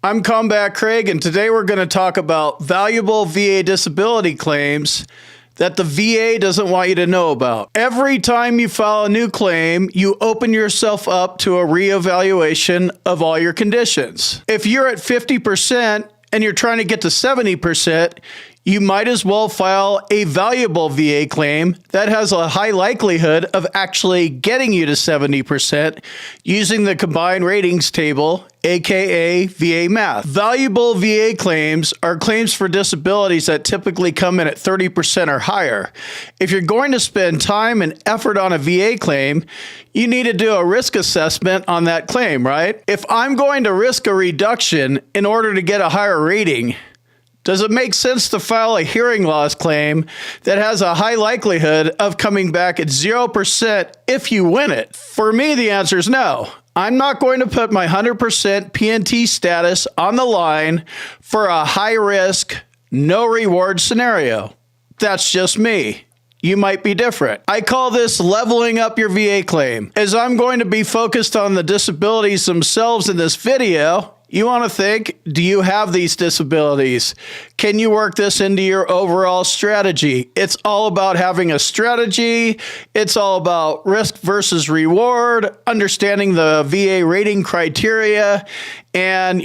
I'm Combat Craig, and today we're going to talk about valuable VA disability claims that the VA doesn't want you to know about. Every time you file a new claim, you open yourself up to a reevaluation of all your conditions. If you're at 50% and you're trying to get to 70%, you might as well file a valuable VA claim that has a high likelihood of actually getting you to 70% using the combined ratings table, aka VA math. Valuable VA claims are claims for disabilities that typically come in at 30% or higher. If you're going to spend time and effort on a VA claim, you need to do a risk assessment on that claim, right? If I'm going to risk a reduction in order to get a higher rating, does it make sense to file a hearing loss claim that has a high likelihood of coming back at 0% if you win it? For me, the answer is no. I'm not going to put my 100% PNT status on the line for a high risk, no reward scenario. That's just me. You might be different. I call this leveling up your VA claim. As I'm going to be focused on the disabilities themselves in this video, you want to think, do you have these disabilities? Can you work this into your overall strategy? It's all about having a strategy. It's all about risk versus reward, understanding the VA rating criteria, and,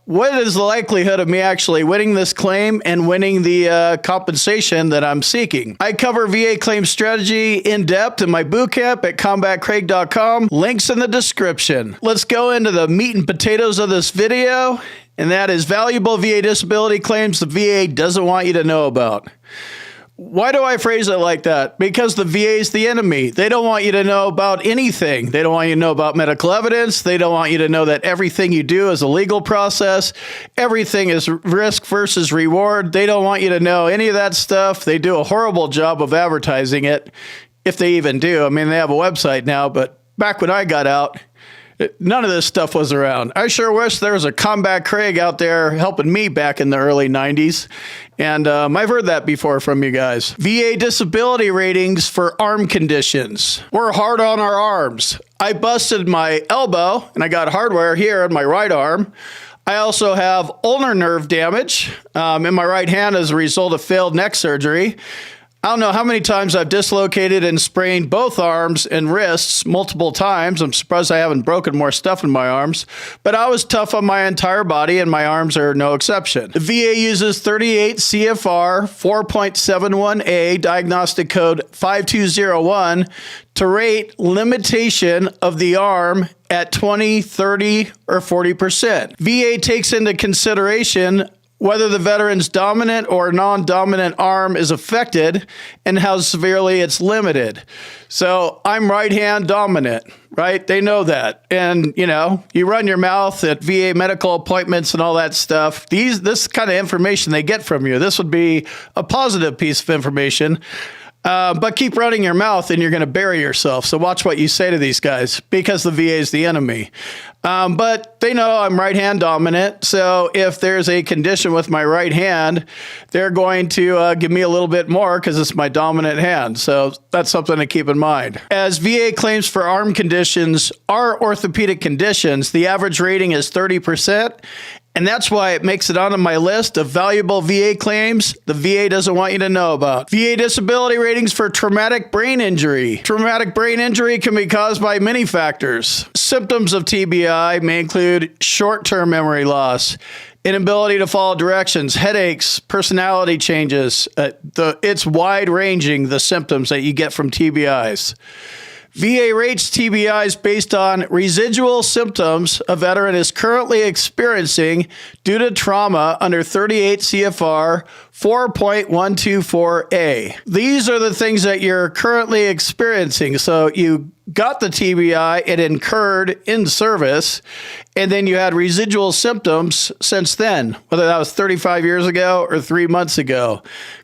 what is the likelihood of me actually winning this claim and winning the compensation that I'm seeking? I cover VA claim strategy in depth in my bootcamp at combatcraig.com. Links in the description. Let's go into the meat and potatoes of this video, and that is valuable VA disability claims the VA doesn't want you to know about. Why do I phrase it like that? Because the VA is the enemy. They don't want you to know about anything. They don't want you to know about medical evidence. They don't want you to know that everything you do is a legal process. Everything is risk versus reward. They don't want you to know any of that stuff. They do a horrible job of advertising it, if they even do. I mean, they have a website now, but back when I got out, none of this stuff was around. I sure wish there was a Combat Craig out there helping me back in the early 90s. And I've heard that before from you guys. VA disability ratings for arm conditions. We're hard on our arms. I busted my elbow and I got hardware here in my right arm. I also have ulnar nerve damage in my right hand as a result of failed neck surgery. I don't know how many times I've dislocated and sprained both arms and wrists multiple times. I'm surprised I haven't broken more stuff in my arms, but I was tough on my entire body and my arms are no exception. The VA uses 38 CFR 4.71A diagnostic code 5201 to rate limitation of the arm at 20, 30, or 40%. VA takes into consideration whether the veteran's dominant or non-dominant arm is affected and how severely it's limited. So I'm right hand dominant, right? They know that. And, you run your mouth at VA medical appointments and all that stuff. This kind of information they get from you. This would be a positive piece of information. But keep running your mouth and you're going to bury yourself. So watch what you say to these guys because the VA is the enemy. But they know I'm right hand dominant. So if there's a condition with my right hand, they're going to give me a little bit more because it's my dominant hand. So that's something to keep in mind. As VA claims for arm conditions are orthopedic conditions, the average rating is 30%. And that's why it makes it onto my list of valuable VA claims the VA doesn't want you to know about. VA disability ratings for traumatic brain injury. Traumatic brain injury can be caused by many factors. Symptoms of TBI may include short-term memory loss, inability to follow directions, headaches, personality changes. It's wide-ranging, the symptoms that you get from TBIs. VA rates TBIs based on residual symptoms a veteran is currently experiencing due to trauma under 38 CFR 4.124A. These are the things that you're currently experiencing. So you got the TBI, it incurred in service, and then you had residual symptoms since then, whether that was 35 years ago or 3 months ago.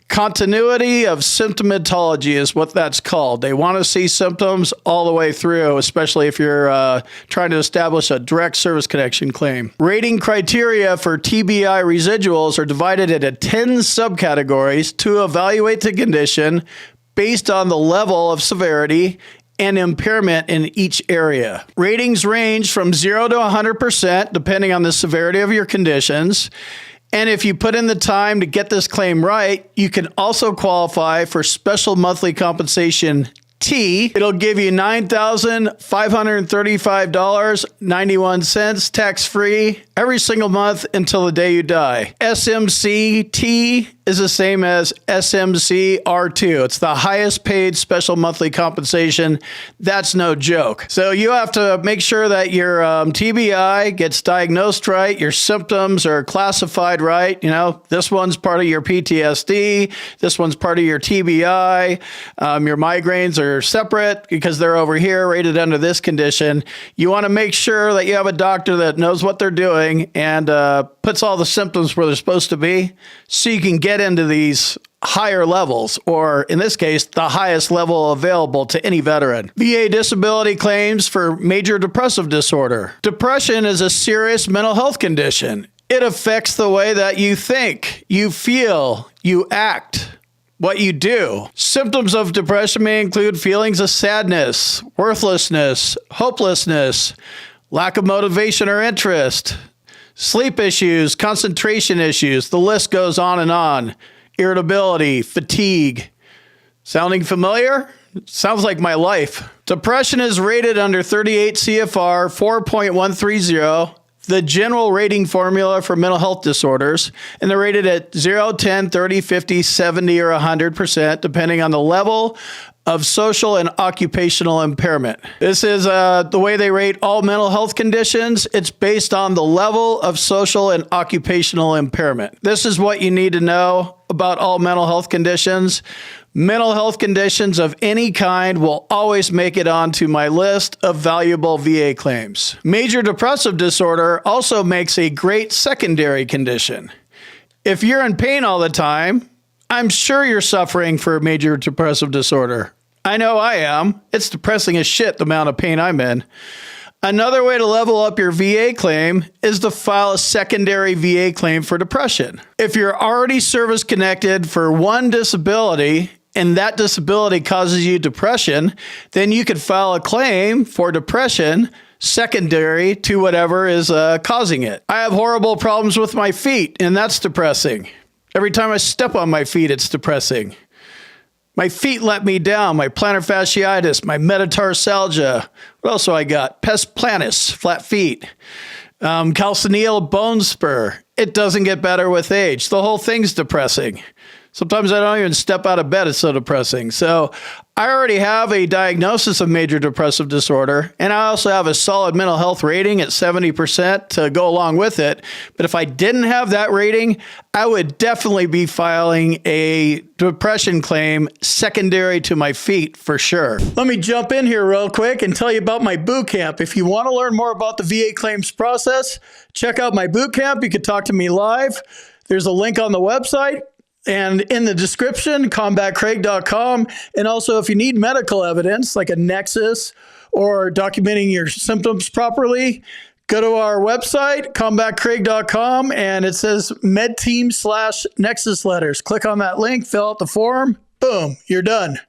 Continuity of symptomatology is what that's called. They want to see symptoms all the way through, especially if you're trying to establish a direct service connection claim. Rating criteria for TBI residuals are divided into 10 subcategories to evaluate the condition based on the level of severity and impairment in each area. Ratings range from 0 to 100% depending on the severity of your conditions. And if you put in the time to get this claim right, you can also qualify for special monthly compensation T. It'll give you $9,535.91 tax-free every single month until the day you die. SMC-T is the same as SMC-R2. It's the highest paid special monthly compensation. That's no joke. So you have to make sure that your TBI gets diagnosed right, your symptoms are classified right. You know, this one's part of your PTSD, this one's part of your TBI, your migraines are separate because they're over here rated under this condition. You want to make sure that you have a doctor that knows what they're doing and puts all the symptoms where they're supposed to be so you can get into these higher levels, or in this case, the highest level available to any veteran. VA disability claims for major depressive disorder. Depression is a serious mental health condition. It affects the way that you think, you feel, you act, what you do. Symptoms of depression may include feelings of sadness, worthlessness, hopelessness, lack of motivation or interest, sleep issues, concentration issues, the list goes on and on. Irritability, fatigue. Sounding familiar? Sounds like my life. Depression is rated under 38 CFR 4.130, the general rating formula for mental health disorders, and they're rated at 0, 10, 30, 50, 70, or 100%, depending on the level of social and occupational impairment. This is the way they rate all mental health conditions. It's based on the level of social and occupational impairment. This is what you need to know about all mental health conditions. Mental health conditions of any kind will always make it onto my list of valuable VA claims. Major depressive disorder also makes a great secondary condition. If you're in pain all the time, I'm sure you're suffering for major depressive disorder. I know I am. It's depressing as shit, the amount of pain I'm in. Another way to level up your VA claim is to file a secondary VA claim for depression. If you're already service-connected for one disability and that disability causes you depression, then you could file a claim for depression secondary to whatever is causing it. I have horrible problems with my feet, and that's depressing. Every time I step on my feet, it's depressing. My feet let me down, my plantar fasciitis, my metatarsalgia. What else do I got? Pes planus, flat feet. Calcaneal bone spur. It doesn't get better with age. The whole thing's depressing. Sometimes I don't even step out of bed. It's so depressing. So I already have a diagnosis of major depressive disorder, and I also have a solid mental health rating at 70% to go along with it. But if I didn't have that rating, I would definitely be filing a depression claim secondary to my feet for sure. Let me jump in here real quick and tell you about my boot camp. If you want to learn more about the VA claims process, check out my boot camp. You can talk to me live. There's a link on the website. And in the description, combatcraig.com. And also, if you need medical evidence, like a nexus or documenting your symptoms properly, go to our website, combatcraig.com, and it says medteam/nexus letters. Click on that link, fill out the form, boom, you're done.